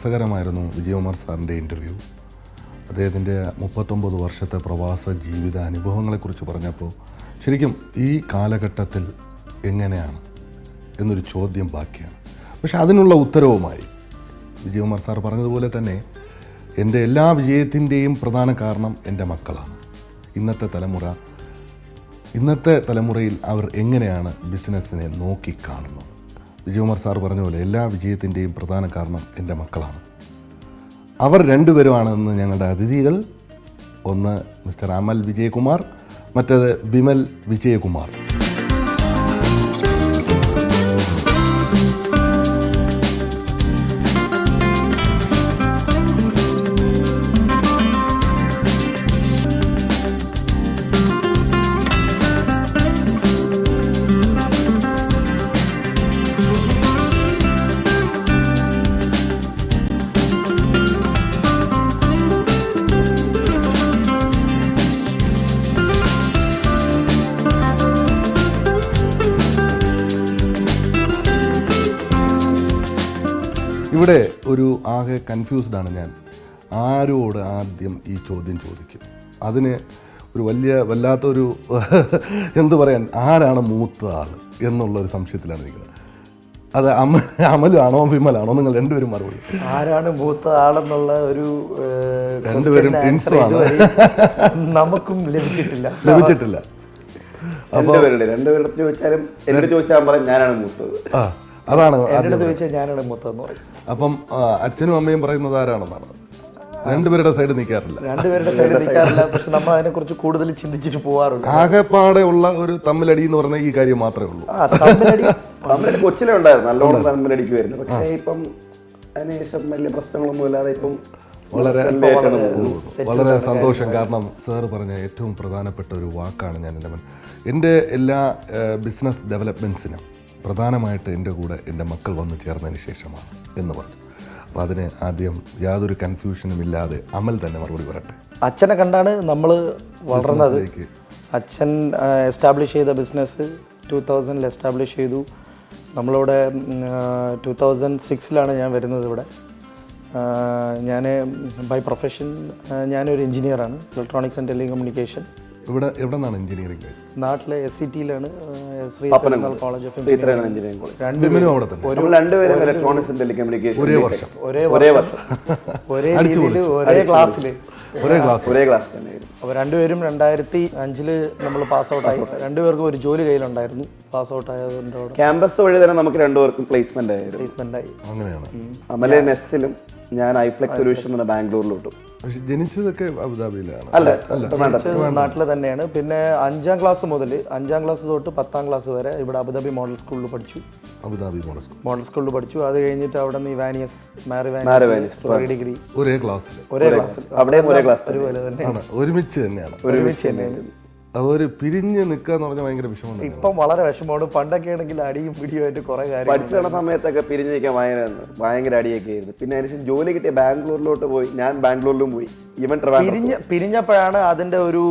രസകരമായിരുന്നു വിജയകുമാർ സാറിൻ്റെ ഇൻ്റർവ്യൂ. അദ്ദേഹത്തിൻ്റെ 39 വർഷത്തെ പ്രവാസ ജീവിത അനുഭവങ്ങളെക്കുറിച്ച് പറഞ്ഞപ്പോൾ ശരിക്കും ഈ കാലഘട്ടത്തിൽ എങ്ങനെയാണ് എന്നൊരു ചോദ്യം ബാക്കിയാണ്. പക്ഷെ അതിനുള്ള ഉത്തരവുമായി വിജയകുമാർ സാർ പറഞ്ഞതുപോലെ തന്നെ എൻ്റെ എല്ലാ വിജയത്തിൻ്റെയും പ്രധാന കാരണം എൻ്റെ മക്കളാണ്. ഇന്നത്തെ തലമുറയിൽ അവർ എങ്ങനെയാണ് ബിസിനസ്സിനെ നോക്കിക്കാണുന്നത്. വിജയകുമാർ സാർ പറഞ്ഞ പോലെ എല്ലാ വിജയത്തിൻ്റെയും പ്രധാന കാരണം എൻ്റെ മക്കളാണ്. അവർ രണ്ടുപേരുമാണെന്ന് ഞങ്ങളുടെ അതിഥികൾ. ഒന്ന് മിസ്റ്റർ അമൽ വിജയകുമാർ, മറ്റേത് ബിമൽ വിജയകുമാർ. ഇവിടെ ഒരു ആകെ കൺഫ്യൂസ്ഡാണ് ഞാൻ. ആരോട് ആദ്യം ഈ ചോദ്യം ചോദിക്കും? അതിന് ഒരു വല്ലാത്തൊരു എന്തു പറയാൻ, ആരാണ് മൂത്ത ആൾ എന്നുള്ളൊരു സംശയത്തിലാണ് ഇരിക്കുന്നത്. അത് അമലാണോ വിമലാണോ? നിങ്ങൾ രണ്ടുപേരും മറുപടി. ആരാണ് മൂത്ത ആളെന്നുള്ള ഒരു രണ്ടുപേരും നമുക്കും ലഭിച്ചിട്ടില്ല. അപ്പോൾ രണ്ടുപേരുടെ ചോദിച്ചാലും എന്നോട് ചോദിച്ചാൽ പറയും ഞാനാണ് മൂത്തത്. അതാണ് ചോദിച്ചാൽ ഞാനാണ് മൂത്തതെന്ന് പറയും. അപ്പം അച്ഛനും അമ്മയും പറയുന്നത് ആരാണെന്നാണ്. രണ്ടുപേരുടെ സൈഡ് നിൽക്കാറില്ല. പക്ഷെ നമ്മൾ അതിനെ കുറിച്ച് കൂടുതൽ ചിന്തിച്ചിട്ട് പോകാറുണ്ട്. ആകെപ്പാടെ ഉള്ള ഒരു തമ്മിലടി എന്ന് പറഞ്ഞാൽ ഈ കാര്യം മാത്രമേ ഉള്ളൂ. തമ്മിലടി കൊച്ചിലെ ഉണ്ടായിരുന്നു, നല്ലോണം തമ്മിലടിക്ക് വരുന്നു. പക്ഷേ ഇപ്പം അതിനുശേഷം വലിയ പ്രശ്നങ്ങളൊന്നും ഇല്ലാതെ ഇപ്പം വളരെ സന്തോഷം. കാരണം സാറ് പറഞ്ഞ ഏറ്റവും പ്രധാനപ്പെട്ട ഒരു വാക്കാണ് എൻ്റെ എല്ലാ ബിസിനസ് ഡെവലപ്മെൻറ്റ്സിനും പ്രധാനമായിട്ട് എൻ്റെ കൂടെ എൻ്റെ മക്കൾ വന്നു ചേർന്നതിന് ശേഷമാണ് എന്ന് പറഞ്ഞു. അപ്പോൾ അതിന് ആദ്യം യാതൊരു കൺഫ്യൂഷനും ഇല്ലാതെ അമൽ തന്നെ മറുപടി പറയട്ടെ. അച്ഛനെ കണ്ടാണ് നമ്മൾ വളർന്നത്. അച്ഛൻ എസ്റ്റാബ്ലിഷ് ചെയ്ത ബിസിനസ് 2000 എസ്റ്റാബ്ലിഷ് ചെയ്തു. നമ്മളിവിടെ 2006 ഞാൻ വരുന്നത് ഇവിടെ. ഞാൻ ബൈ പ്രൊഫഷൻ ഞാനൊരു എഞ്ചിനീയറാണ്, ഇലക്ട്രോണിക്സ് ആൻഡ് ടെലികമ്മ്യൂണിക്കേഷൻ. എവിടെ നിന്നാണ് എഞ്ചിനീയറിംഗ്? നാട്ടിലെ SCTയിലാണ്, ശ്രീ കോളേജ് ഓഫ് എഞ്ചിനീയറിംഗ്. ഒരേ ക്ലാസ്സിൽ. അപ്പോൾ രണ്ടുപേരും 2005 നമ്മൾ പാസ് ഔട്ട് ആയി. രണ്ടുപേർക്കും ഒരു ജോലി കയ്യിലുണ്ടായിരുന്നു. പാസ് ഔട്ട് ആയതുകൊണ്ട് ക്യാമ്പസ് വഴി തന്നെ നമുക്ക് രണ്ടുപേർക്കും പ്ലേസ്മെന്റ് ആയി. അങ്ങനെയാണ്. അമലെ നെസ്റ്റിലും ഞാൻ ഐഫ്ലെക്സ് സൊല്യൂഷൻ ബാംഗ്ലൂരിലോട്ടും. ജനിച്ചതൊക്കെ അബുദാബിയിലാണ്? അല്ല, നാട്ടിൽ തന്നെയാണ്. പിന്നെ 5ാം ക്ലാസ് തൊട്ട് 10ാം ക്ലാസ് വരെ ഇവിടെ അബുദാബി മോഡൽ സ്കൂളിൽ പഠിച്ചു. മോഡൽ സ്കൂളിൽ പഠിച്ചു. അത് കഴിഞ്ഞിട്ട് അവിടെ നിന്ന് ഇവാനിയസ് ഡിഗ്രി ഒരേ ക്ലാസ്സിൽ ഒരുമിച്ച് തന്നെയാണ്. അവർ പിരിഞ്ഞ് നിൽക്കുക എന്ന് പറഞ്ഞാൽ ഭയങ്കര വിഷമമാണ്. ഇപ്പം വളരെ വിഷമമാണ്. പണ്ടൊക്കെ ആണെങ്കിൽ അടിയും പിടിയുമായിട്ട് കുറെ കാര്യം പഠിച്ചിരുന്ന സമയത്തൊക്കെ പിരിഞ്ഞ് നിൽക്കാൻ ഭയങ്കര അടിയൊക്കെ ആയിരുന്നു. പിന്നെ അതിനുശേഷം ജോലി കിട്ടിയ ബാംഗ്ലൂരിലോട്ട് പോയി. ഞാൻ ബാംഗ്ലൂരിലും പോയി. പിരിഞ്ഞപ്പോഴാണ് അതിന്റെ ഒരു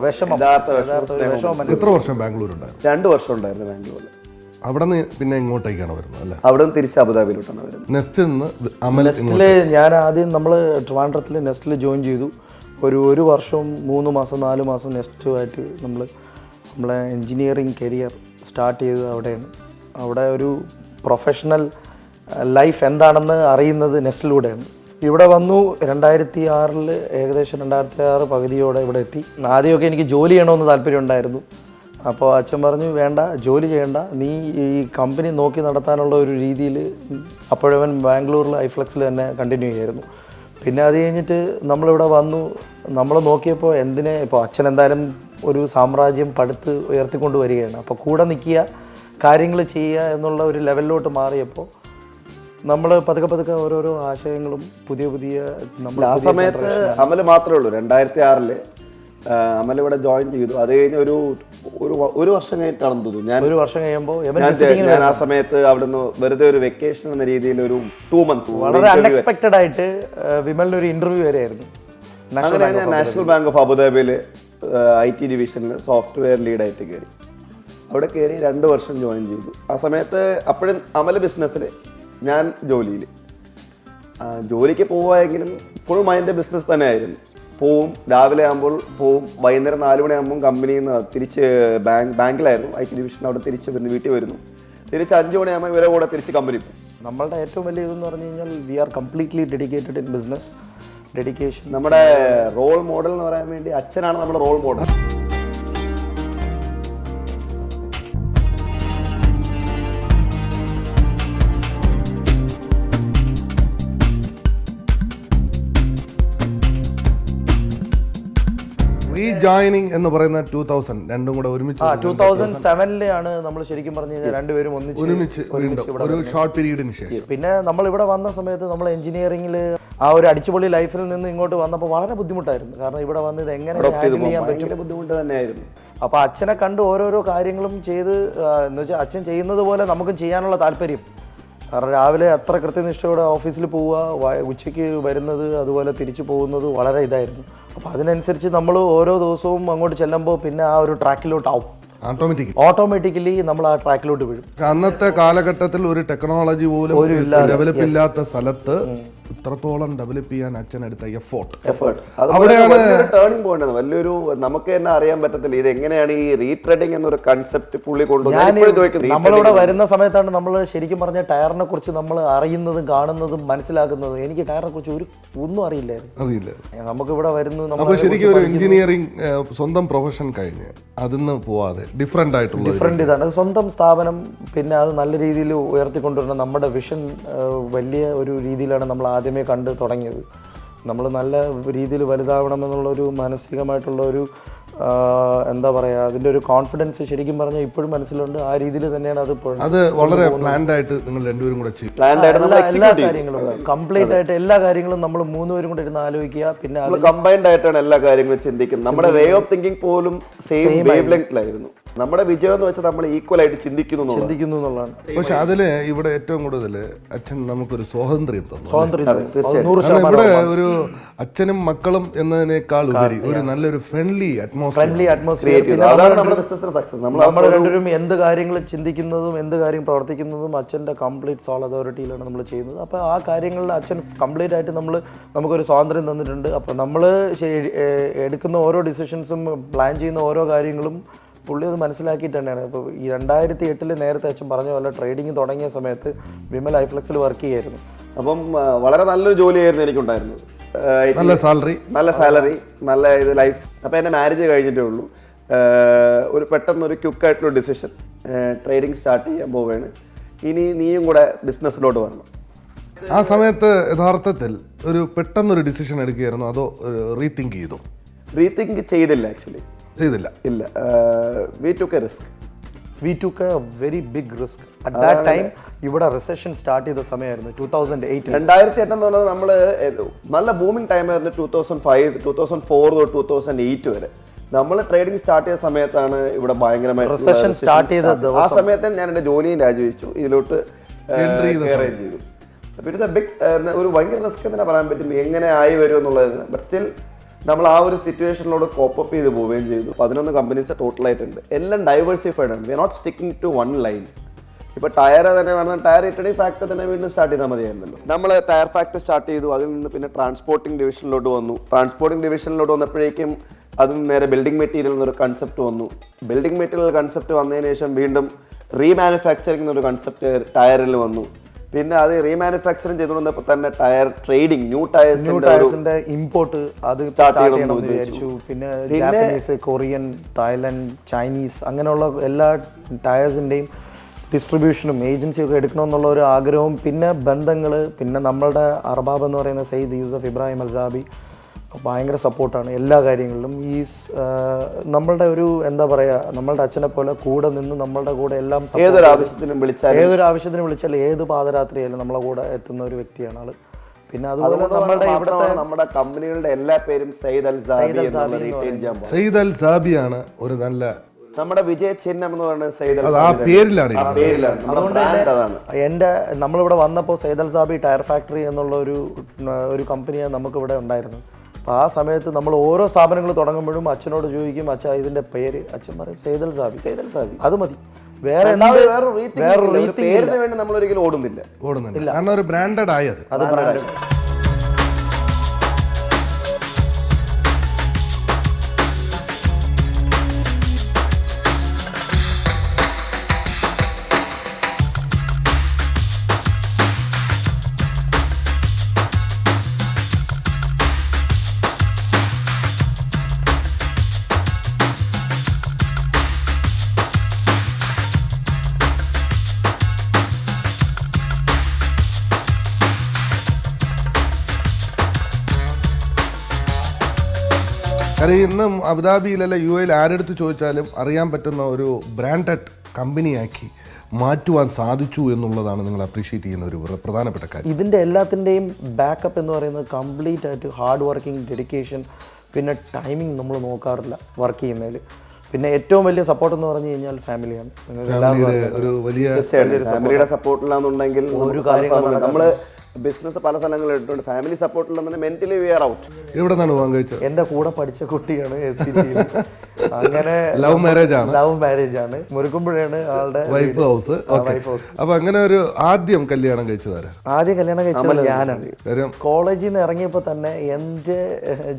വിഷമം. എത്ര വർഷം ബാംഗ്ലൂർ ഉണ്ടായിരുന്നു? 2 വർഷം ഉണ്ടായിരുന്നു ബാംഗ്ലൂരിൽ. അവിടെ നിന്ന് പിന്നെ ഇങ്ങോട്ടേക്കാണ് വരുന്നത് അല്ലേ? അവിടെ നിന്ന് തിരിച്ച് അബുദാബിയിലോട്ടാണ് വരുന്നത്. നെസ്റ്റില് ഞാൻ ആദ്യം നമ്മൾ ട്രിവാൻഡ്രത്തിൽ നെസ്റ്റിൽ ജോയിൻ ചെയ്തു. ഒരു വർഷവും 3 മാസം 4 മാസം നെക്സ്റ്റുമായിട്ട് നമ്മളെ എൻജിനീയറിങ് കരിയർ സ്റ്റാർട്ട് ചെയ്തത് അവിടെയാണ്. അവിടെ ഒരു പ്രൊഫഷണൽ ലൈഫ് എന്താണെന്ന് അറിയുന്നത് നെസ്റ്റിലൂടെയാണ്. ഇവിടെ വന്നു 2006 ഏകദേശം 2006 പകുതിയോടെ ഇവിടെ എത്തി. ആദ്യമൊക്കെ എനിക്ക് ജോലി ചെയ്യണമെന്ന് താല്പര്യം ഉണ്ടായിരുന്നു. അപ്പോൾ അച്ഛൻ പറഞ്ഞു വേണ്ട, ജോലി ചെയ്യണ്ട, നീ ഈ കമ്പനി നോക്കി നടത്താനുള്ള ഒരു രീതിയിൽ അപ്പോഴവൻ ബാംഗ്ലൂരിൽ ഐഫ്ലെക്സിൽ തന്നെ കണ്ടിന്യൂ ചെയ്യായിരുന്നു. പിന്നെ അത് കഴിഞ്ഞിട്ട് നമ്മളിവിടെ വന്നു. നമ്മൾ നോക്കിയപ്പോൾ ഇപ്പോൾ അച്ഛൻ എന്തായാലും ഒരു സാമ്രാജ്യം പടുത്ത് ഉയർത്തിക്കൊണ്ട് വരികയാണ്. അപ്പോൾ കൂടെ നിൽക്കുക, കാര്യങ്ങൾ ചെയ്യുക എന്നുള്ള ഒരു ലെവലിലോട്ട് മാറിയപ്പോൾ നമ്മൾ പതുക്കെ ഓരോരോ ആശയങ്ങളും പുതിയ നമ്മൾ ആ സമയത്ത് അമൽ മാത്രമേ ഉള്ളൂ. 2006 അമൽ ഇവിടെ ജോയിൻ ചെയ്തു. അത് കഴിഞ്ഞ് ഒരു വർഷം കഴിഞ്ഞിട്ടാണെന്ന് തോന്നുന്നു. ഒരു വർഷം കഴിയുമ്പോൾ ഞാൻ ആ സമയത്ത് അവിടുന്ന് വെറുതെ ഒരു വെക്കേഷൻ എന്ന രീതിയിൽ ഒരു 2 months വളരെ അൺഎക്സ്പെക്റ്റഡ് ആയിട്ട് വിമലിന് ഒരു ഇന്റർവ്യൂ വരെയായിരുന്നു. അങ്ങനെയാണ് ഞാൻ നാഷണൽ ബാങ്ക് ഓഫ് അബുദാബിയിൽ IT ഡിവിഷനിൽ സോഫ്റ്റ്വെയർ ലീഡായിട്ട് കയറി. അവിടെ കയറി 2 വർഷം ജോയിൻ ചെയ്തു. ആ സമയത്ത് അപ്പോഴും അമൽ ബിസിനസ്സിൽ, ഞാൻ ജോലിയിൽ. ജോലിക്ക് പോവായെങ്കിലും ഫുൾ മൈൻഡ് ബിസിനസ് തന്നെ ആയിരുന്നു. പോവും, രാവിലെ ആകുമ്പോൾ പോവും, വൈകുന്നേരം 4 മണിയാകുമ്പോൾ കമ്പനിയിൽ നിന്ന് തിരിച്ച് ബാങ്കിലായിരുന്നു IT ഡിവിഷൻ, അവിടെ തിരിച്ച് വീട്ടിൽ വരുന്നു. തിരിച്ച് 5 മണിയാകുമ്പോൾ ഇവരെ കൂടെ തിരിച്ച് കമ്പനി പോകും. നമ്മളുടെ ഏറ്റവും വലിയ ഇതെന്ന് പറഞ്ഞു കഴിഞ്ഞാൽ we are completely dedicated in business. Dedication. നമ്മുടെ റോൾ മോഡൽ എന്ന് പറയാൻ വേണ്ടി അച്ഛനാണ് നമ്മുടെ റോൾ മോഡൽ. റീജോയിനിങ് എന്ന് പറയുന്ന 2000 രണ്ടും കൂടെ ഒരുമിച്ച് 2007 നമ്മൾ ശരിക്കും പറഞ്ഞു കഴിഞ്ഞാൽ രണ്ടുപേരും ഒരുമിച്ച് ഒരു ഷോർട്ട് പീരീഡിന് ശേഷം. പിന്നെ നമ്മൾ ഇവിടെ വന്ന സമയത്ത് നമ്മൾ എഞ്ചിനീയറിംഗിൽ ആ ഒരു അടിച്ചുപൊളി ലൈഫിൽ നിന്ന് ഇങ്ങോട്ട് വന്നപ്പോൾ വളരെ ബുദ്ധിമുട്ടായിരുന്നു. കാരണം ഇവിടെ വന്ന് ഇത് എങ്ങനെ ഹാൻഡിൽ ചെയ്യാൻ പറ്റും, ബുദ്ധിമുട്ട് തന്നെയായിരുന്നു. അപ്പോൾ അച്ഛനെ കണ്ട് ഓരോരോ കാര്യങ്ങളും ചെയ്ത് എന്ന് വെച്ചാൽ അച്ഛൻ ചെയ്യുന്നത് പോലെ നമുക്കും ചെയ്യാനുള്ള താല്പര്യം. കാരണം രാവിലെ അത്ര കൃത്യനിഷ്ഠയോടെ ഓഫീസിൽ പോവുക, ഉച്ചയ്ക്ക് വരുന്നത്, അതുപോലെ തിരിച്ചു പോകുന്നത് വളരെ ഇതായിരുന്നു. അപ്പോൾ അതിനനുസരിച്ച് നമ്മൾ ഓരോ ദിവസവും അങ്ങോട്ട് ചെല്ലുമ്പോൾ പിന്നെ ആ ഒരു ട്രാക്കിലോട്ട് ആവും, ഓട്ടോമാറ്റിക്കലി നമ്മൾ ആ ട്രാക്കിലോട്ട് വീഴും. അന്നത്തെ കാലഘട്ടത്തിൽ ഒരു ടെക്നോളജി പോലും ഡെവലപ്പ് ഇല്ലാത്ത സ്ഥലത്ത് ഇത്രത്തോളം ഡെവലപ്പ് ചെയ്യാൻ അച്ഛൻ എടുത്ത എഫേർട്ട് അവിടെയാണ് ടേണിംഗ് പോയിന്റ്. വലിയൊരു നമുക്ക് തന്നെ അറിയാൻ പറ്റത്തില്ല ഇത് എങ്ങനെയാണ് ഈ റീട്രെഡിങ് എന്നൊരു കൺസെപ്റ്റ് പുള്ളി കൊണ്ടുവന്നത്. നമ്മളിവിടെ വരുന്ന സമയത്താണ് നമ്മൾ ശരിക്കും പറഞ്ഞ ടയറിനെ കുറിച്ച് നമ്മൾ അറിയുന്നതും കാണുന്നതും മനസ്സിലാക്കുന്നതും. എനിക്ക് ടയറിനെ കുറിച്ച് ഒന്നും അറിയില്ലായിരുന്നു. നമുക്ക് ഇവിടെ വരുന്നു, അപ്പോൾ ശരിക്കും ഒരു എഞ്ചിനീയറിംഗ് സ്വന്തം പ്രൊഫഷൻ കഴിഞ്ഞ് അതിന്ന് പോവാതെ ഡിഫറെന്റ് ഇതാണ് സ്വന്തം സ്ഥാപനം. പിന്നെ അത് നല്ല രീതിയിൽ ഉയർത്തിക്കൊണ്ടുവരണം. നമ്മുടെ വിഷൻ വലിയ ഒരു രീതിയിലാണ് നമ്മൾ ആദ്യമേ കണ്ട് തുടങ്ങിയത്. നമ്മൾ നല്ല രീതിയിൽ വലുതാവണമെന്നുള്ളൊരു മാനസികമായിട്ടുള്ള ഒരു എന്താ പറയുക, അതിൻ്റെ ഒരു കോൺഫിഡൻസ് ശരിക്കും പറഞ്ഞാൽ ഇപ്പോഴും മനസ്സിലുണ്ട്. ആ രീതിയിൽ തന്നെയാണ് അത് വളരെ പ്ലാൻഡ് ആയിട്ട് നിങ്ങൾ രണ്ടുപേരും കൂടെ എല്ലാ കാര്യങ്ങളും കംപ്ലീറ്റ് ആയിട്ട് എല്ലാ കാര്യങ്ങളും നമ്മൾ 3 പേരും കൂടെ ഇരുന്ന് ആലോചിക്കുക. പിന്നെ കമ്പൈൻഡ് ആയിട്ടാണ് എല്ലാ കാര്യങ്ങളും ചിന്തിക്കുന്നത്. നമ്മുടെ വേ ഓഫ് തിങ്കിങ് പോലും സെയിം വേവ് ലെങ്തിലായിരുന്നു. നമ്മുടെ വിജയം എന്ന് വെച്ചാൽ നമ്മൾ ഈക്വൽ ആയിട്ട് ചിന്തിക്കുന്നു എന്നുള്ളതാണ്. പക്ഷെ അതില് ഇവിടെ ഏറ്റവും കൂടുതൽ അച്ഛൻ നമുക്കൊരു സ്വാതന്ത്ര്യം തന്നു. ഇവിടെ ഒരു അച്ഛനും മക്കളും എന്നതിനേക്കാൾ ഉപരി ഒരു നല്ലൊരു ഫ്രണ്ട്ലി അറ്റ്മോസ്ഫിയർ. നമ്മൾ രണ്ടുപേരും എന്ത് കാര്യങ്ങൾ ചിന്തിക്കുന്നതും എന്ത് കാര്യം പ്രവർത്തിക്കുന്നതും അച്ഛൻ്റെ കംപ്ലീറ്റ് സോൾ അതോറിറ്റിയിലാണ് നമ്മൾ ചെയ്യുന്നത്. അപ്പോൾ ആ കാര്യങ്ങളിൽ അച്ഛൻ കംപ്ലീറ്റ് ആയിട്ട് നമുക്കൊരു സ്വാതന്ത്ര്യം തന്നിട്ടുണ്ട്. അപ്പോൾ നമ്മൾ എടുക്കുന്ന ഓരോ ഡിസിഷൻസും പ്ലാൻ ചെയ്യുന്ന ഓരോ കാര്യങ്ങളും പുള്ളി അത് മനസ്സിലാക്കിയിട്ട് തന്നെയാണ്. ഇപ്പോൾ ഈ 2008 നേരത്തെ അച്ഛൻ പറഞ്ഞ പോലെ ട്രേഡിങ് തുടങ്ങിയ സമയത്ത് വിമൽ ഐഫ്ലെക്സിൽ വർക്ക് ചെയ്യായിരുന്നു. അപ്പം വളരെ നല്ലൊരു ജോലിയായിരുന്നു എനിക്കുണ്ടായിരുന്നത്. നല്ല സാലറി, നല്ല ഇത് ലൈഫ്. അപ്പോൾ എൻ്റെ മാരേജ് കഴിഞ്ഞിട്ടേ ഉള്ളൂ. ഒരു പെട്ടെന്നൊരു ക്വിക്കായിട്ടുള്ള ഡിസിഷൻ, ട്രേഡിങ് സ്റ്റാർട്ട് ചെയ്യാൻ പോവുകയാണ്. ഇനി നീയും കൂടെ ബിസിനസ്സിലോട്ട് വരണം. ആ സമയത്ത് യഥാർത്ഥത്തിൽ ഒരു പെട്ടെന്നൊരു ഡിസിഷൻ എടുക്കുകയായിരുന്നു, അതോ റീതിങ്ക് ചെയ്തു? റീതിങ്ക് ചെയ്തില്ല, ആക്ച്വലി ഇല്ല. We took A risk. We took a very big risk. At that time, ഇവിടെ റിസഷൻ സ്റ്റാർട്ട് ചെയ്ത സമയമായിരുന്നു 2008. 2008 എന്ന് പറഞ്ഞാൽ നമ്മൾ നല്ല ബൂമിംഗ് ടൈമായിരുന്നു. 2005, 2004 തൊട്ട് 2008 വരെ നമ്മൾ ട്രേഡിംഗ് സ്റ്റാർട്ട് ചെയ്ത സമയത്താണ് ഇവിടെ ഭയങ്കരമായി റിസഷൻ സ്റ്റാർട്ട് ചെയ്തത്. ആ സമയത്ത് ഞാൻ എൻ്റെ ജോലിയും രാജിവെച്ചു, ഇതിലോട്ട് കയറുകയും ചെയ്തു. അപ്പോൾ ഇറ്റ്സ് എ ബിഗ്, ഒരു ഭയങ്കര റിസ്ക് തന്നെ പറയാൻ പറ്റും എങ്ങനെ ആയി വരും എന്നുള്ളത്. ബട്ട് സ്റ്റിൽ നമ്മൾ ആ ഒരു സിറ്റുവേഷനിലോട് കോപ്പപ്പ് ചെയ്ത് പോവുകയും ചെയ്തു. 11 കമ്പനീസ് ടോട്ടലായിട്ടുണ്ട്. എല്ലാം ഡൈവേഴ്സിഫൈഡ് ആണ്. We are not sticking to one line. ഇപ്പോൾ ടയർ തന്നെ വേണം, ടയർ ഇട്ടണി ഫാക്ടറി തന്നെ വീണ്ടും സ്റ്റാർട്ട് ചെയ്താൽ മതിയായിരുന്നല്ലോ. നമ്മൾ ടയർ ഫാക്ടറി സ്റ്റാർട്ട് ചെയ്തു. അതിൽ നിന്ന് പിന്നെ ട്രാൻസ്പോർട്ടിംഗ് ഡിവിഷനിലോട്ട് വന്നു. ട്രാൻസ്പോർട്ടിംഗ് ഡിവിഷനിലോട്ട് വന്നപ്പോഴേക്കും അതിൽ നേരെ ബിൽഡിംഗ് മെറ്റീരിയൽ എന്നൊരു കൺസെപ്റ്റ് വന്നു. ബിൽഡിംഗ് മെറ്റീരിയൽ കൺസെപ്റ്റ് വന്നതിന് ശേഷം വീണ്ടും റീമാനുഫാക്ചറിംഗ് എന്നൊരു കൺസെപ്റ്റ് ടയറിൽ വന്നു. പിന്നെ അത് റീമാനുഫാക്ചറിങ് ചെയ്തുകൊണ്ടപ്പോൾ തന്നെ ടയർ ട്രേഡിംഗ്, ന്യൂ ടയർസിന്റെ ഇമ്പോർട്ട് അത് സ്റ്റാർട്ട് ചെയ്യണമെന്ന് വിചാരിച്ചു. പിന്നെ ജാപ്പനീസ്, കൊറിയൻ, തായ്ലൻഡ്, ചൈനീസ് അങ്ങനെയുള്ള എല്ലാ ടയേഴ്സിൻ്റെയും ഡിസ്ട്രിബ്യൂഷനും ഏജൻസിയൊക്കെ എടുക്കണമെന്നുള്ള ഒരു ആഗ്രഹവും പിന്നെ ബന്ധങ്ങൾ. പിന്നെ നമ്മളുടെ അർബാബ് എന്ന് പറയുന്ന സെയ്ദ് യൂസഫ് ഇബ്രാഹിം അൽസാബി ഭയങ്കര സപ്പോർട്ടാണ് എല്ലാ കാര്യങ്ങളിലും. ഈ നമ്മളുടെ ഒരു എന്താ പറയുക, നമ്മളുടെ അച്ഛനെ പോലെ കൂടെ നിന്ന് നമ്മളുടെ കൂടെ എല്ലാം ഏതൊരു ആവശ്യത്തിന് വിളിച്ചാൽ ഏത് പാതിരാത്രിയായാലും നമ്മളെ കൂടെ എത്തുന്ന ഒരു വ്യക്തിയാണ് ആള്. പിന്നെ അതുപോലെ നമ്മുടെ കമ്പനികളുടെ എല്ലാ പേരും സെയ്ദ് അൽ സാബിയാണ് ഒരു നല്ല നമ്മുടെ വിജയ ചിഹ്നം എന്ന് പറയുന്നത് സെയ്ദ് അൽ പേരിലാണ്. അതുകൊണ്ട് എൻ്റെ നമ്മളിവിടെ വന്നപ്പോൾ സെയ്ദ് അൽ സാബി ടയർ ഫാക്ടറി എന്നുള്ള ഒരു കമ്പനിയാണ് നമുക്കിവിടെ ഉണ്ടായിരുന്നത്. അപ്പോൾ ആ സമയത്ത് നമ്മൾ ഓരോ സ്ഥാപനങ്ങൾ തുടങ്ങുമ്പോഴും അച്ഛനോട് ചോദിക്കും, അച്ഛാ ഇതിൻ്റെ പേര്? അച്ഛൻ പറയും സെയ്ദ് അൽ സാബി. അത് മതി. വേറെ വേറെ പേരിന് വേണ്ടി നമ്മൾ ഒരിക്കലും ഓടുന്നില്ല. കാരണം ഒരു ബ്രാൻഡഡ് ആയത്. അത് ബ്രാൻഡ്. കാരണം ഇന്നും അബുദാബിയിലല്ല UAE ആരെടുത്ത് ചോദിച്ചാലും അറിയാൻ പറ്റുന്ന ഒരു ബ്രാൻഡഡ് കമ്പനിയാക്കി മാറ്റുവാൻ സാധിച്ചു എന്നുള്ളതാണ് നിങ്ങൾ അപ്രീഷിയേറ്റ് ചെയ്യുന്ന ഒരു പ്രധാനപ്പെട്ട കാര്യം. ഇതിൻ്റെ എല്ലാത്തിൻ്റെയും ബാക്കപ്പ് എന്ന് പറയുന്നത് കംപ്ലീറ്റ് ആയിട്ട് ഹാർഡ് വർക്കിംഗ്, ഡെഡിക്കേഷൻ, പിന്നെ ടൈമിംഗ് നമ്മൾ നോക്കാറില്ല വർക്ക് ചെയ്യുന്നതിൽ. പിന്നെ ഏറ്റവും വലിയ സപ്പോർട്ട് എന്ന് പറഞ്ഞു കഴിഞ്ഞാൽ ഫാമിലിയാണ്. ഒരു വലിയ ഫാമിലിയുടെ സപ്പോർട്ടിലാണെന്നുണ്ടെങ്കിൽ ഒരു കാര്യം നമ്മൾ ബിസിനസ് പല സ്ഥലങ്ങളിൽ ഇട്ടുണ്ട്. ഫാമിലി സപ്പോർട്ടില്ലെന്നുണ്ടെങ്കിൽ മെന്റലി വി ആർ ഔട്ട്. എവിടെ നിന്നാണ് വിവാഹം കഴിച്ചത്? എൻ്റെ കൂടെ പഠിച്ച കുട്ടിയാണ് SCT. അങ്ങനെ ലവ് മാരേജ് ആണ്. മുരുക്കുമ്പോഴാണ് ആളുടെ വൈഫ് ഹൗസ്. അപ്പൊ അങ്ങനെ ഒരു ആദ്യം കല്യാണം കഴിച്ചതാരാ? ആദ്യം കല്യാണം കഴിച്ചത് ഞാനാണ്. കോളേജിൽ നിന്ന് ഇറങ്ങിയപ്പോൾ തന്നെ എൻ്റെ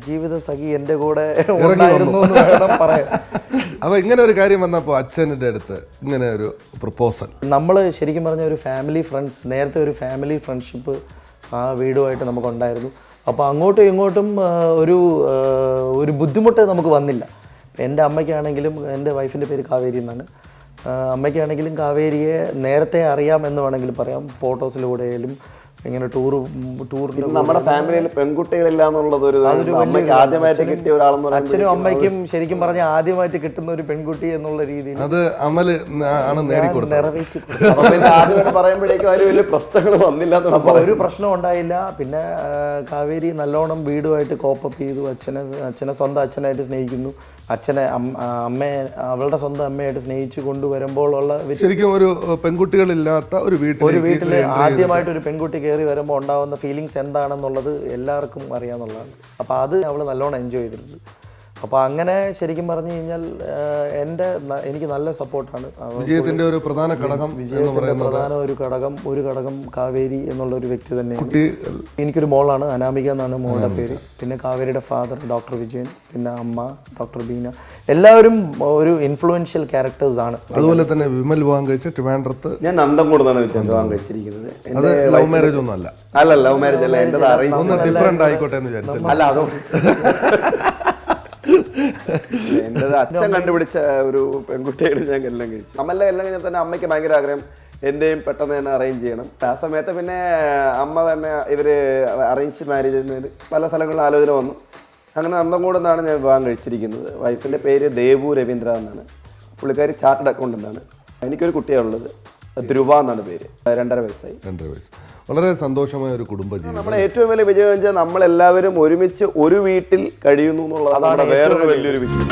ജീവിത സഖി എൻ്റെ കൂടെ ഉണ്ടായിരുന്നു എന്ന് വേണം പറയാൻ. അപ്പൊ ഇങ്ങനെ ഒരു കാര്യം വന്നപ്പോൾ അച്ഛൻ്റെ അടുത്ത് ഇങ്ങനെ ഒരു പ്രപ്പോസൽ. നമ്മൾ ശരിക്കും പറഞ്ഞ ഒരു ഫാമിലി ഫ്രണ്ട്സ്, നേരത്തെ ഒരു ഫാമിലി ഫ്രണ്ട്ഷിപ്പ് ആ വീടുമായിട്ട് നമുക്കുണ്ടായിരുന്നു. അപ്പോൾ അങ്ങോട്ടും ഇങ്ങോട്ടും ഒരു ബുദ്ധിമുട്ട് നമുക്ക് വന്നില്ല. എൻ്റെ അമ്മയ്ക്കാണെങ്കിലും, എൻ്റെ വൈഫിൻ്റെ പേര് കാവേരി എന്നാണ്, അമ്മയ്ക്കാണെങ്കിലും കാവേരിയെ നേരത്തെ അറിയാമെന്ന് വേണമെങ്കിൽ പറയാം. ഫോട്ടോസിലൂടെയും ഇങ്ങനെ ടൂറിൽ നമ്മുടെ ഫാമിലിയിൽ പെൺകുട്ടികളില്ല എന്നുള്ളത് ആദ്യമായിട്ട് കിട്ടിയ ഒരാളെന്ന് പറയുന്നത് അച്ഛനും അമ്മയ്ക്കും ശരിക്കും പറഞ്ഞാൽ ആദ്യമായിട്ട് കിട്ടുന്ന ഒരു പെൺകുട്ടി എന്നുള്ള രീതിയിൽ അത് അമൽ ആണ് നിറവേറ്റി. ആദ്യമായിട്ട് പറയുമ്പോഴേക്കും അതിന് വലിയ പ്രശ്നങ്ങൾ വന്നില്ല. അപ്പോൾ ഒരു പ്രശ്നം ഉണ്ടായില്ല. പിന്നെ കാവേരി നല്ലോണം വീടുമായിട്ട് കോപ്പപ്പ് ചെയ്തു. അച്ഛനെ സ്വന്തം അച്ഛനായിട്ട് സ്നേഹിക്കുന്നു. അച്ഛനെ അവളുടെ സ്വന്തം അമ്മയായിട്ട് സ്നേഹിച്ചു കൊണ്ടുവരുമ്പോഴുള്ള ശരിക്കും ഒരു പെൺകുട്ടികളില്ലാത്ത ഒരു വീട്ടിൽ ആദ്യമായിട്ട് ഒരു പെൺകുട്ടി കയറി വരുമ്പോൾ ഉണ്ടാകുന്ന ഫീലിങ്സ് എന്താണെന്നുള്ളത് എല്ലാവർക്കും അറിയാമെന്നുള്ളതാണ്. അപ്പോൾ അത് അവൾ നല്ലോണം എൻജോയ് ചെയ്തിട്ടുണ്ട്. അപ്പോൾ അങ്ങനെ ശരിക്കും പറഞ്ഞു കഴിഞ്ഞാൽ എനിക്ക് നല്ല സപ്പോർട്ടാണ്. വിജയത്തിൻ്റെ ഒരു പ്രധാന ഘടകം, ഒരു ഘടകം കാവേരി എന്നുള്ള ഒരു വ്യക്തി തന്നെയാണ്. എനിക്കൊരു മോളാണ്, അനാമിക എന്നാണ് മോളുടെ പേര്. പിന്നെ കാവേരിയുടെ ഫാദർ ഡോക്ടർ വിജയൻ, പിന്നെ അമ്മ ഡോക്ടർ ബീന, എല്ലാവരും ഒരു ഇൻഫ്ലുവൻഷ്യൽ ക്യാരക്ടേഴ്സ് ആണ്. അതുപോലെ തന്നെ വിമൽ വിവാഹം കഴിച്ച ട്രിവാൻഡ്രത്ത് ഞാൻ നന്ദൻകൂടുന്നാണ് വിവാഹം കഴിച്ചിരിക്കുന്നത്. അത് ലവ് മാരേജ് ഒന്നും അല്ല. ലവ് മാരേജ് അല്ല, എൻ്റെ ഡിഫറെന്റ് ആയിക്കോട്ടെ എന്ന് വിചാരിച്ചു. അല്ല, അതോ എൻ്റെ അച്ഛൻ കണ്ടുപിടിച്ച ഒരു പെൺകുട്ടിയായിട്ട് ഞാൻ കല്യാണം കഴിച്ചു. അമ്മല്ല കല്യാണം കഴിഞ്ഞാൽ തന്നെ അമ്മയ്ക്ക് ഭയങ്കര ആഗ്രഹം എൻ്റെയും പെട്ടെന്ന് തന്നെ അറേഞ്ച് ചെയ്യണം. ആ സമയത്ത് പിന്നെ അമ്മ തന്നെ ഇവർ അറേഞ്ച് മാരേജ് ചെയ്യുന്നതിന് പല സ്ഥലങ്ങളിൽ ആലോചന വന്നു. അങ്ങനെ നന്ദൻകൂടെന്നാണ് ഞാൻ വിവാഹം കഴിച്ചിരിക്കുന്നത്. വൈഫിൻ്റെ പേര് ദേവു രവീന്ദ്ര എന്നാണ്. പുള്ളിക്കാരി ചാർട്ടേഡ് അക്കൗണ്ടൻ്റാണ്. എനിക്കൊരു കുട്ടിയാണുള്ളത്, ധ്രുവ എന്നാണ് പേര്. 2.5 വയസ്സായി. വളരെ സന്തോഷമായ ഒരു കുടുംബജീവിതം. നമ്മുടെ ഏറ്റവും വലിയ വിജയം വെച്ചാൽ നമ്മളെല്ലാവരും ഒരുമിച്ച് ഒരു വീട്ടിൽ കഴിയുന്നു എന്നുള്ളതാണ് വേറൊരു വലിയൊരു വിജയം.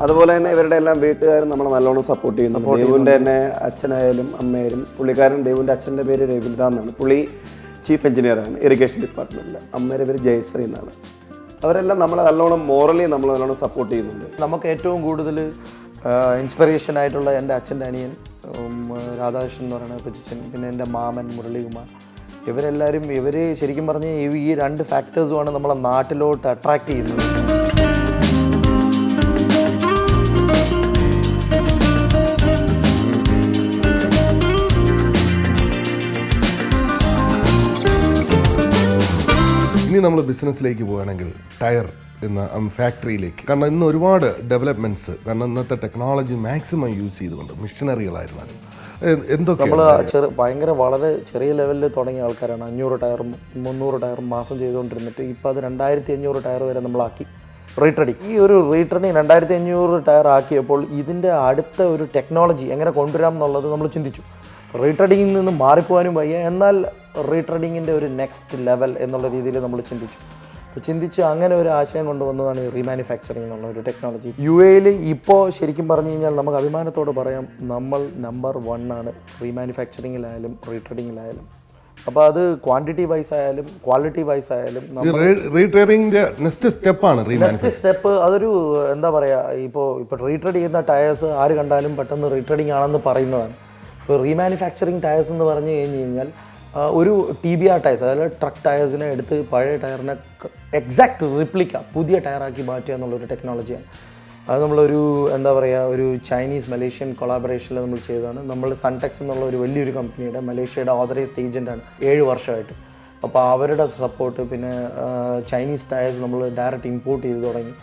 അതുപോലെ തന്നെ ഇവരുടെ എല്ലാം വീട്ടുകാരും നമ്മളെ നല്ലോണം സപ്പോർട്ട് ചെയ്യുന്നു. ദേവുവിൻ്റെ തന്നെ അച്ഛനായാലും അമ്മയായാലും. പുള്ളിക്കാരൻ ദേവുവിൻ്റെ അച്ഛൻ്റെ പേര് രവീന്ദ്ര എന്നാണ്. പുള്ളി ചീഫ് എഞ്ചിനീയറാണ് ഇറിഗേഷൻ ഡിപ്പാർട്ട്മെൻറ്റിൽ. അമ്മയുടെ പേര് ജയശ്രീ എന്നാണ്. അവരെല്ലാം നമ്മളെ നല്ലോണം മോറലി നമ്മൾ നല്ലോണം സപ്പോർട്ട് ചെയ്യുന്നുണ്ട്. നമുക്ക് ഏറ്റവും കൂടുതൽ ഇൻസ്പിറേഷൻ ആയിട്ടുള്ള എൻ്റെ അച്ഛൻ്റെ അനിയൻ രാധാകൃഷ്ണൻ എന്ന് പറയുന്ന കൊച്ചൻ, പിന്നെ എൻ്റെ മാമൻ മുരളികുമാർ, ഇവരെല്ലാവരും ശരിക്കും പറഞ്ഞ് ഈ 2 ഫാക്ടേഴ്സുമാണ് നമ്മളെ നാട്ടിലോട്ട് അട്രാക്ട് ചെയ്യുന്നത്. ഇനി നമ്മൾ ബിസിനസ്സിലേക്ക് പോവുകയാണെങ്കിൽ ടയർ എന്ന ഫാക്ടറിയിലേക്ക്, കാരണം ഇന്ന് ഒരുപാട് ഡെവലപ്മെൻറ്റ്സ്, കാരണം ഇന്നത്തെ ടെക്നോളജി മാക്സിമം യൂസ് ചെയ്തുകൊണ്ട് മിഷനറികളായിരുന്നാലും എന്തൊക്കെ നമ്മൾ ഭയങ്കര വളരെ ചെറിയ ലെവലിൽ തുടങ്ങിയ ആൾക്കാരാണ്. 500 ടയറും 300 ടയറും മാസം ചെയ്തുകൊണ്ടിരുന്നിട്ട് ഇപ്പോൾ അത് 2500 ടയർ വരെ നമ്മളാക്കി റീട്രഡിങ്. ഈ ഒരു റീട്രഡിങ് 2500 ടയർ ആക്കിയപ്പോൾ ഇതിൻ്റെ അടുത്ത ഒരു ടെക്നോളജി എങ്ങനെ കൊണ്ടുവരാം എന്നുള്ളത് നമ്മൾ ചിന്തിച്ചു. റീട്രഡിങ്ങിൽ നിന്ന് മാറിപ്പോകാനും വയ്യ, എന്നാൽ റീട്രഡിങ്ങിൻ്റെ ഒരു നെക്സ്റ്റ് ലെവൽ എന്നുള്ള രീതിയിൽ നമ്മൾ ചിന്തിച്ചു. അപ്പോൾ ചിന്തിച്ച് അങ്ങനെ ഒരു ആശയം കൊണ്ടുവന്നതാണ് ഈ റീമാനുഫാക്ചറിങ് എന്നുള്ള ഒരു ടെക്നോളജി. UAE ഇപ്പോൾ ശരിക്കും പറഞ്ഞു കഴിഞ്ഞാൽ നമുക്ക് അഭിമാനത്തോട് പറയാം, നമ്മൾ നമ്പർ 1 ആണ് റീമാനുഫാക്ചറിങ്ങിലായാലും റീട്രഡിങ്ങിലായാലും. അപ്പോൾ അത് ക്വാണ്ടിറ്റി വൈസ് ആയാലും ക്വാളിറ്റി വൈസ് ആയാലും നെക്സ്റ്റ് സ്റ്റെപ്പ് അതൊരു എന്താ പറയുക, ഇപ്പോൾ റീട്രഡ് ചെയ്യുന്ന ടയേഴ്സ് ആര് കണ്ടാലും പെട്ടെന്ന് റീട്രഡിങ് ആണെന്ന് പറയുന്നതാണ്. ഇപ്പോൾ റീമാനുഫാക്ചറിങ് ടയേഴ്സ് എന്ന് പറഞ്ഞു കഴിഞ്ഞ് കഴിഞ്ഞാൽ ഒരു TBR ടയർസ്, അതായത് ട്രക്ക് ടയേഴ്സിനെ എടുത്ത് പഴയ ടയറിനെ എക്സാക്ട് റിപ്ലിക്ക പുതിയ ടയറാക്കി മാറ്റുക എന്നുള്ളൊരു ടെക്നോളജിയാണ്. അത് നമ്മളൊരു എന്താ പറയുക, ഒരു ചൈനീസ് മലേഷ്യൻ കൊളാബറേഷനിൽ നമ്മൾ ചെയ്തതാണ്. നമ്മൾ സൺടെക്സ് എന്നുള്ള ഒരു വലിയൊരു കമ്പനിയുടെ മലേഷ്യയുടെ ഓതറൈസ്ഡ് ഏജൻറ്റാണ് 7 വർഷമായിട്ട്. അപ്പോൾ അവരുടെ സപ്പോർട്ട്, പിന്നെ ചൈനീസ് ടയേഴ്സ് നമ്മൾ ഡയറക്റ്റ് ഇമ്പോർട്ട് ചെയ്ത് തുടങ്ങി.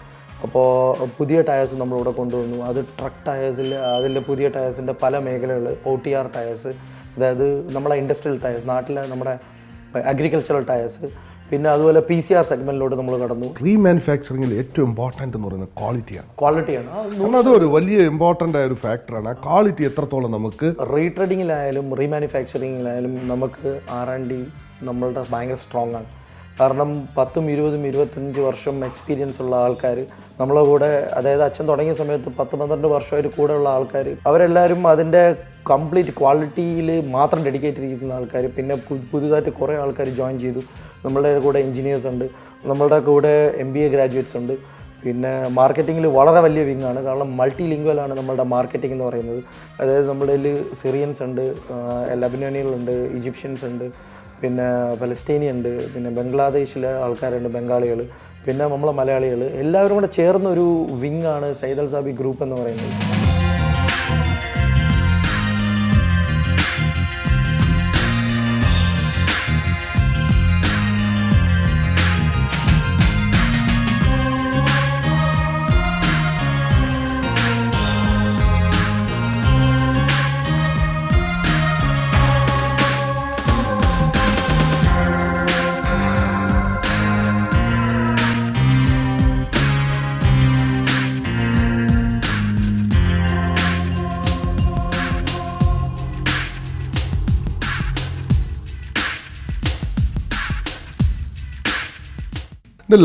അപ്പോൾ പുതിയ ടയേഴ്സ് നമ്മളിവിടെ കൊണ്ടുവന്നു. അത് ട്രക്ക് ടയേഴ്സിൽ അതിൻ്റെ പുതിയ ടയേഴ്സിൻ്റെ പല മേഖലകൾ, OTR ടയേഴ്സ്, അതായത് നമ്മളെ ഇൻഡസ്ട്രിയൽ ടയേഴ്സ്, നാട്ടിലെ നമ്മുടെ അഗ്രികൾച്ചറൽ ടയേഴ്സ്, പിന്നെ അതുപോലെ PCR സെഗ്മെൻറ്റിലോട്ട് നമ്മൾ കടന്നു. റീമാനുഫാക്ചറിങ്ങിൽ ഏറ്റവും ഇമ്പോർട്ടൻ്റ് എന്ന് പറയുന്നത് ക്വാളിറ്റിയാണ്. അതൊരു വലിയ ഇമ്പോർട്ടൻ്റ് ആയ ഒരു ഫാക്ടറാണ്. ആ ക്വാളിറ്റി എത്രത്തോളം നമുക്ക് റീട്രഡിങ്ങിലായാലും റീമാനുഫാക്ചറിങ്ങിലായാലും നമുക്ക് R&D നമ്മളുടെ ഭയങ്കര സ്ട്രോങ് ആണ്. കാരണം 10, 20, 25 വർഷം എക്സ്പീരിയൻസ് ഉള്ള ആൾക്കാർ നമ്മളെ കൂടെ, അതായത് അച്ഛൻ തുടങ്ങിയ സമയത്ത് 10, 12 വർഷമായിട്ട് കൂടെ ഉള്ള ആൾക്കാർ, അവരെല്ലാവരും അതിൻ്റെ കംപ്ലീറ്റ് ക്വാളിറ്റിയിൽ മാത്രം ഡെഡിക്കേറ്റ് ചെയ്തിരിക്കുന്ന ആൾക്കാർ. പിന്നെ പുതുതായിട്ട് കുറേ ആൾക്കാർ ജോയിൻ ചെയ്തു. നമ്മളുടെ കൂടെ എൻജിനീയേഴ്സ് ഉണ്ട്, നമ്മളുടെ കൂടെ MBA ഗ്രാജുവേറ്റ്സ് ഉണ്ട്. പിന്നെ മാർക്കറ്റിങ്ങിൽ വളരെ വലിയ വിങ്ങാണ്, കാരണം മൾട്ടി ലിംഗ്വലാണ് നമ്മളുടെ മാർക്കറ്റിംഗ് എന്ന് പറയുന്നത്. അതായത് നമ്മുടെ കയ്യിൽ സിറിയൻസ് ഉണ്ട്, ലബനോനികളുണ്ട്, ഈജിപ്ഷ്യൻസ് ഉണ്ട്, പിന്നെ പലസ്തീനിയൻ ഉണ്ട്, പിന്നെ ബംഗ്ലാദേശിലെ ആൾക്കാരുണ്ട്, ബംഗാളികൾ, പിന്നെ നമ്മളെ മലയാളികൾ, എല്ലാവരും കൂടെ ചേർന്നൊരു വിങ്ങാണ് സയ്യിദ് അൽ സാബി ഗ്രൂപ്പ് എന്ന് പറയുന്നത്.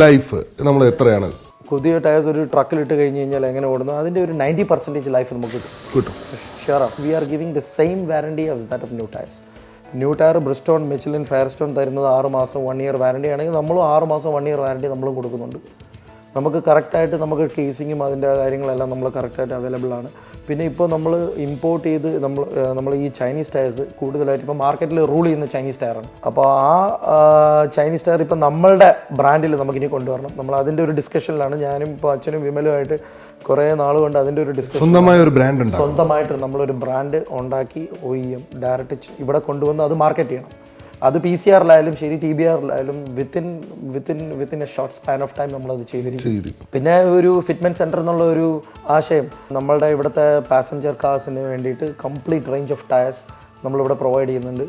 ലൈഫ് നമ്മൾ എത്രയാണ്? പുതിയ ടയേഴ്സ് ഒരു ട്രക്കിലിട്ട് കഴിഞ്ഞ് കഴിഞ്ഞാൽ എങ്ങനെ ഓടുന്നു, അതിൻ്റെ ഒരു 90% ലൈഫ് നമുക്ക് കിട്ടും. Sure we are giving the same warranty as that of new tyres. New tyre Bridgestone, Michelin, Firestone തരുന്നത് 6 മാസം 1 ഇയർ വാറണ്ടി ആണെങ്കിൽ നമ്മളും 6 മാസം 1 ഇയർ വാറണ്ടി നമ്മളും കൊടുക്കുന്നുണ്ട്. നമുക്ക് കറക്റ്റായിട്ട് നമുക്ക് കേസിങ്ങും അതിൻ്റെ കാര്യങ്ങളെല്ലാം നമ്മൾ കറക്റ്റായിട്ട് അവൈലബിൾ ആണ്. പിന്നെ ഇപ്പോൾ നമ്മൾ ഇമ്പോർട്ട് ചെയ്ത് നമ്മൾ ഈ ചൈനീസ് ടയർസ് കൂടുതലായിട്ട് ഇപ്പോൾ മാർക്കറ്റിൽ റൂൾ ചെയ്യുന്ന ചൈനീസ് ടയറാണ്. അപ്പോൾ ആ ചൈനീസ് ടയർ ഇപ്പോൾ നമ്മളുടെ ബ്രാൻഡിൽ നമുക്കിനി കൊണ്ടുവരണം. നമ്മൾ അതിൻ്റെ ഒരു ഡിസ്കഷനിലാണ്. ഞാനും ഇപ്പോൾ അച്ഛനും വിമലുമായിട്ട് കുറേ നാൾ കൊണ്ട് അതിൻ്റെ ഒരു ഡിസ്കഷൻ, സ്വന്തമായിട്ട് നമ്മളൊരു ബ്രാൻഡ് ഉണ്ടാക്കി OEM ഡയറക്റ്റ് ഇവിടെ കൊണ്ടുവന്ന് അത് മാർക്കറ്റ് ചെയ്യണം. അത് PCR-ലായാലും ശരി, TBR-ലായാലും within a short span of time നമ്മളത് ചെയ്തിരിക്കും. പിന്നെ ഒരു ഫിറ്റ്മെൻറ്റ് സെൻറ്റർ എന്നുള്ള ഒരു ആശയം, നമ്മളുടെ ഇവിടുത്തെ പാസഞ്ചർ കാർസിന് വേണ്ടിയിട്ട് കംപ്ലീറ്റ് റേഞ്ച് ഓഫ് ടയർസ് നമ്മളിവിടെ പ്രൊവൈഡ് ചെയ്യുന്നുണ്ട്.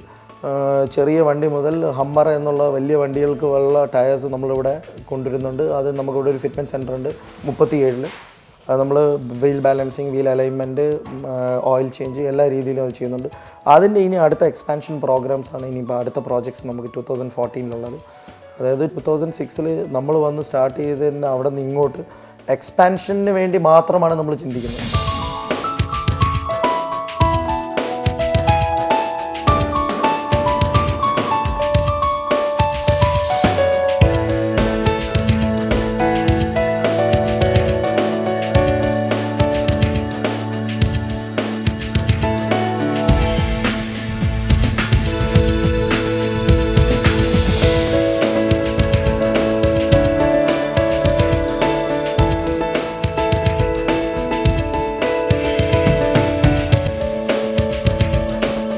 ചെറിയ വണ്ടി മുതൽ ഹമ്മർ എന്നുള്ള വലിയ വണ്ടികൾക്ക് ഉള്ള ടയേഴ്സ് നമ്മളിവിടെ കൊണ്ടുവരുന്നുണ്ട്. അത് നമുക്കിവിടെ ഒരു ഫിറ്റ്മെൻറ്റ് സെൻറ്റർ ഉണ്ട് 37. അത് നമ്മൾ wheel balancing, wheel alignment, oil change എല്ലാ രീതിയിലും അത് ചെയ്യുന്നുണ്ട്. അതിൻ്റെ ഇനി അടുത്ത എക്സ്പാൻഷൻ പ്രോഗ്രാംസാണ് ഇനിയിപ്പോൾ അടുത്ത പ്രോജക്ട്സ് നമുക്ക് 2014 അതായത് 2006 നമ്മൾ വന്ന് സ്റ്റാർട്ട് ചെയ്തതിന് അവിടെ നിന്ന് ഇങ്ങോട്ട് എക്സ്പാൻഷന് വേണ്ടി മാത്രമാണ് നമ്മൾ ചിന്തിക്കുന്നത്.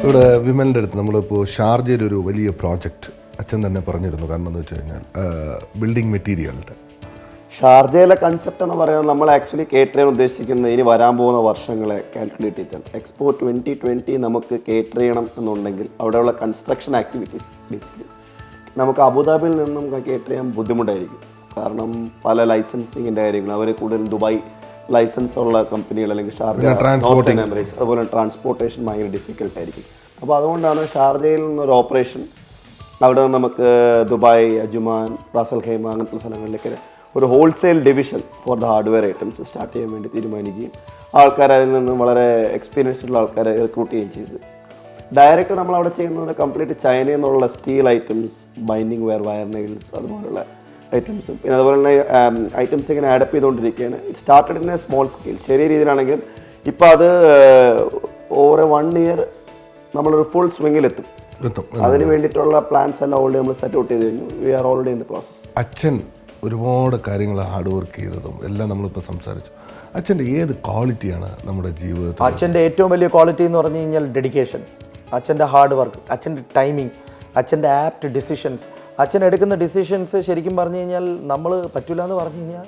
ഇവിടെ വിമലിൻ്റെ അടുത്ത് നമ്മളിപ്പോൾ ഷാർജയിൽ ഒരു വലിയ പ്രോജക്റ്റ് അച്ഛൻ തന്നെ പറഞ്ഞിരുന്നു. കാരണം എന്ന് വെച്ച് കഴിഞ്ഞാൽ ബിൽഡിംഗ് മെറ്റീരിയലിൻ്റെ ഷാർജയിലെ കൺസെപ്റ്റ് എന്ന് പറയുന്നത് നമ്മൾ ആക്ച്വലി കേറ്റർ ചെയ്യാൻ ഉദ്ദേശിക്കുന്നത് ഇനി വരാൻ പോകുന്ന വർഷങ്ങളെ കാൽക്കുലേറ്റ് ചെയ്താണ്. എക്സ്പോ 2020 നമുക്ക് കേറ്റർ ചെയ്യണം എന്നുണ്ടെങ്കിൽ അവിടെയുള്ള കൺസ്ട്രക്ഷൻ ആക്ടിവിറ്റീസ് ബേസിക്കലി നമുക്ക് അബുദാബിയിൽ നിന്നും കേറ്റർ ചെയ്യാൻ ബുദ്ധിമുട്ടായിരിക്കും. കാരണം പല ലൈസൻസിങ്ങിൻ്റെ കാര്യങ്ങൾ അവർ കൂടുതൽ ദുബായ് ലൈസൻസ് ഉള്ള കമ്പനികൾ അല്ലെങ്കിൽ ഷാർജ നോർത്തേൺ എമിറേറ്റ്സ് അതുപോലെ ട്രാൻസ്പോർട്ടേഷൻ ഭയങ്കര ഡിഫിക്കൽട്ടായിരിക്കും. അപ്പോൾ അതുകൊണ്ടാണ് ഷാർജയിൽ നിന്നൊരു ഓപ്പറേഷൻ അവിടെ നിന്ന് നമുക്ക് ദുബായ്, അജുമാൻ, റാസൽ ഖൈമ അങ്ങനത്തെ സ്ഥലങ്ങളിലേക്ക് ഒരു wholesale division for the hardware items start ചെയ്യാൻ വേണ്ടി തീരുമാനിക്കുകയും ആൾക്കാർ അതിൽ നിന്ന് വളരെ എക്സ്പീരിയൻസ്ഡ് ഉള്ള ആൾക്കാരെ റിക്രൂട്ട് ചെയ്യുകയും ചെയ്തു. ഡയറക്റ്റ് നമ്മൾ അവിടെ ചെയ്യുന്നത് കംപ്ലീറ്റ് ചൈനയിൽ നിന്നുള്ള steel items, binding wire, wire nails അതുപോലുള്ള ഐറ്റംസും പിന്നെ അതുപോലെ തന്നെ ഐറ്റംസ് ഇങ്ങനെ ആഡപ്പ് ചെയ്തുകൊണ്ടിരിക്കുകയാണ്. It started in a small scale, ചെറിയ രീതിയിലാണെങ്കിലും ഇപ്പോൾ അത് ഓവർ 1 ഇയർ നമ്മളൊരു ഫുൾ സ്വിങ്ങിലെത്തും. അതിന് വേണ്ടിയിട്ടുള്ള പ്ലാൻസ് എല്ലാം ഓൾറെഡി നമ്മൾ സെറ്റ് ഔട്ട് ചെയ്ത് കഴിഞ്ഞു. We are already in the process. അച്ഛൻ ഒരുപാട് കാര്യങ്ങൾ ഹാർഡ് വർക്ക് ചെയ്തതും എല്ലാം നമ്മളിപ്പോൾ സംസാരിച്ചു. അച്ഛൻ്റെ ഏത് ക്വാളിറ്റിയാണ് നമ്മുടെ ജീവിതത്തിൽ? അച്ഛൻ്റെ ഏറ്റവും വലിയ ക്വാളിറ്റി എന്ന് പറഞ്ഞു കഴിഞ്ഞാൽ ഡെഡിക്കേഷൻ, അച്ഛൻ്റെ ഹാർഡ് വർക്ക്, അച്ഛൻ്റെ ടൈമിങ്, അച്ഛൻ്റെ ആപ്റ്റ് ഡിസിഷൻസ്. അച്ഛൻ എടുക്കുന്ന ഡിസിഷൻസ് ശരിക്കും പറഞ്ഞു കഴിഞ്ഞാൽ നമ്മൾ പറ്റൂല എന്ന് പറഞ്ഞു കഴിഞ്ഞാൽ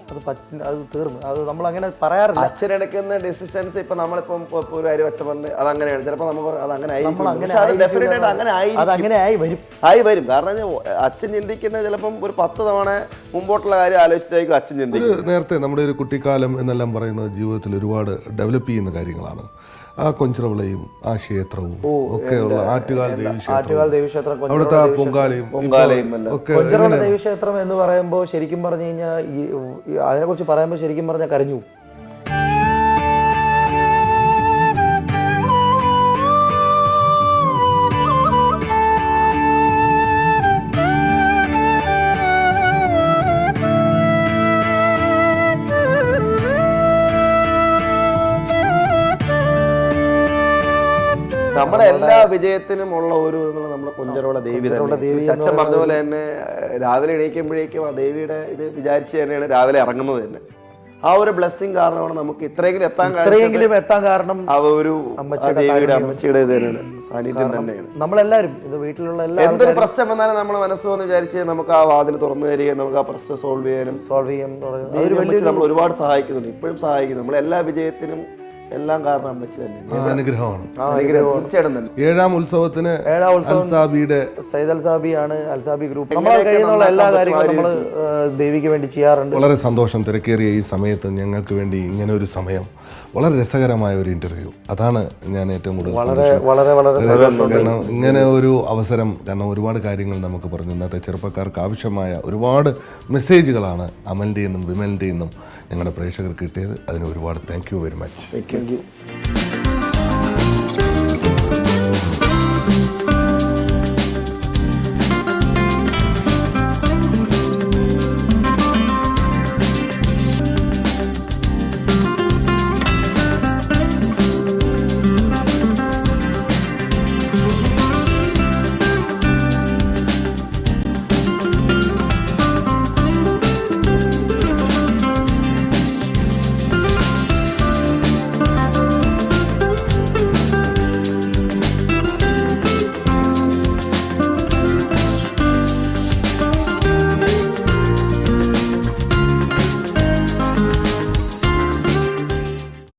അത് തീർന്നു. അത് നമ്മൾ അങ്ങനെ പറയാറില്ല. അച്ഛൻ എടുക്കുന്ന ഡിസിഷൻസ് ഇപ്പൊ നമ്മളിപ്പം ഒരു കാര്യം വെച്ച പോലെ അതങ്ങനെയാണ്. ചിലപ്പോൾ നമുക്ക് അത് അങ്ങനെ ആയി വരും. കാരണം അച്ഛൻ ചിന്തിക്കുന്നത് ചിലപ്പം ഒരു 10 തവണ മുമ്പോട്ടുള്ള കാര്യം ആലോചിച്ചായിരിക്കും അച്ഛൻ ചിന്തിക്കുന്നത്. നേരത്തെ നമ്മുടെ ഒരു കുട്ടിക്കാലം എന്നെല്ലാം പറയുന്നത് ജീവിതത്തിൽ ഒരുപാട് ഡെവലപ്പ് ചെയ്യുന്ന കാര്യങ്ങളാണ്. ആ കൊഞ്ചിറവിളയും ആ ക്ഷേത്രവും ഒക്കെയുള്ള ആറ്റുകാൽ ദേവീക്ഷേത്രം, അവിടുത്തെ പൊങ്കാലയും ഒക്കെ. കൊഞ്ചിറവിള ദേവീക്ഷേത്രം എന്ന് പറയുമ്പോൾ ശരിക്കും പറഞ്ഞു കഴിഞ്ഞാൽ അതിനെക്കുറിച്ച് പറയുമ്പോൾ ശരിക്കും പറഞ്ഞാൽ കരഞ്ഞു. നമ്മുടെ എല്ലാ വിജയത്തിനും ഉള്ള ഒരു നമ്മുടെ കൊഞ്ചിറവിള ദേവി. അച്ഛൻ പറഞ്ഞ പോലെ തന്നെ രാവിലെ എണീക്കുമ്പോഴേക്കും ആ ദേവിയുടെ ഇത് വിചാരിച്ച് തന്നെയാണ് രാവിലെ ഇറങ്ങുന്നത് തന്നെ. ആ ഒരു ബ്ലെസ്സിങ് കാരണമാണ് നമുക്ക് ഇത്രയെങ്കിലും എത്താൻ കാരണം ആ ഒരു അമ്മച്ചിയുടെ ഇത് തന്നെയാണ്, സാന്നിധ്യം തന്നെയാണ്. നമ്മളെല്ലാവരും ഇത് വീട്ടിലുള്ള എന്തൊരു പ്രശ്നം വന്നാലും നമ്മൾ മനസ്സോന്ന് വിചാരിച്ച് നമുക്ക് ആ വാതിൽ തുറന്നു തരികയും നമുക്ക് ആ പ്രശ്നം സോൾവ് ചെയ്യാൻ നമ്മൾ ഒരുപാട് സഹായിക്കുന്നുണ്ട്, ഇപ്പോഴും സഹായിക്കുന്നു. നമ്മൾ എല്ലാ വിജയത്തിനും എല്ലാം കാരണം അമ്മച്ചി തന്നെ അനുഗ്രഹമാണ്. തീർച്ചയായിട്ടും തന്നെ. 7ാം ഉത്സവത്തിന് സൈദ് അൽസാബിയാണ്, അൽസാബി ഗ്രൂപ്പ്. നമ്മളെ കഴിയുന്നുള്ള എല്ലാ കാര്യങ്ങളും നമ്മൾ ദേവിക്ക് വേണ്ടി ചെയ്യാറുണ്ട്. വളരെ സന്തോഷം. തിരക്കേറിയ ഈ സമയത്ത് ഞങ്ങൾക്ക് വേണ്ടി ഇങ്ങനെ ഒരു സമയം, വളരെ രസകരമായ ഒരു ഇന്റർവ്യൂ, അതാണ് ഞാൻ ഏറ്റവും കൂടുതൽ കാരണം ഇങ്ങനെ ഒരു അവസരം. കാരണം ഒരുപാട് കാര്യങ്ങൾ നമുക്ക് പറഞ്ഞു. ഇന്നത്തെ ചെറുപ്പക്കാർക്ക് ആവശ്യമായ ഒരുപാട് മെസ്സേജുകളാണ് അമലിൻ്റെ നിന്നും വിമലിൻ്റെ നിന്നും ഞങ്ങളുടെ പ്രേക്ഷകർക്ക് കിട്ടിയത്. അതിന് ഒരുപാട് thank you very much. Thank you.